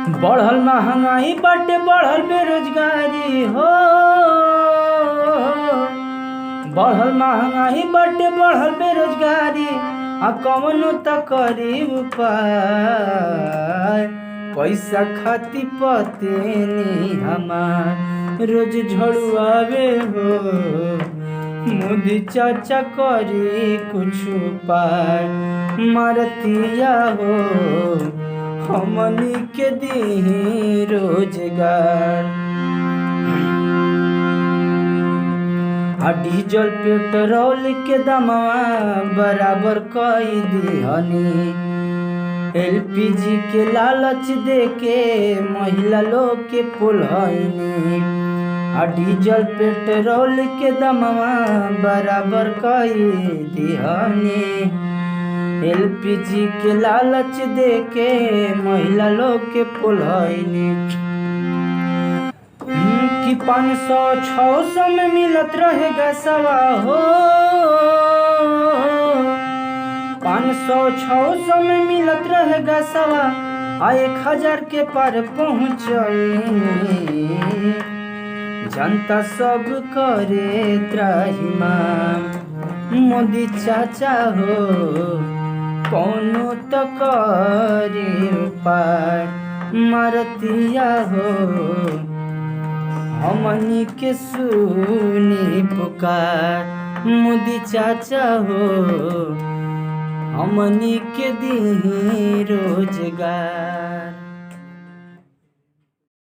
बढ़ल महंगाई बाटे, बढ़ल बेरोजगारी हो। बढ़ल महंगाई बाटे, बढ़ल बेरोजगारी, आ कवनो त करी उपाय। पैसा खाती पतेनी हमार रोज झड़ुआवे हो। मोदी चाचा करी कुछ उपाय, मारतिया हो हमनी के दी रोजगार। आ डीजल पेट्रोल के दामवा बराबर कई दिहनी। एलपीजी के लालच देके महिला लोग के पुल्हनी। आ डीजल पेट्रोल के दामवा बराबर कई दिहनी। एलपीजी के लालच देके महिला लोग के पुल्हनी। कि 500-600 में मिलत रहेगा सवा हो। 500-600 में मिलत रहेगा सवा, आ 1000 के पार पहुँचनी। जनता सब करे त्राहिमाम, मोदी चाचा हो कौनो त करी उपाय। मारतिया हो हमनी के सुनी पुकार। मोदी चाचा हो हमनी के दी रोजगार।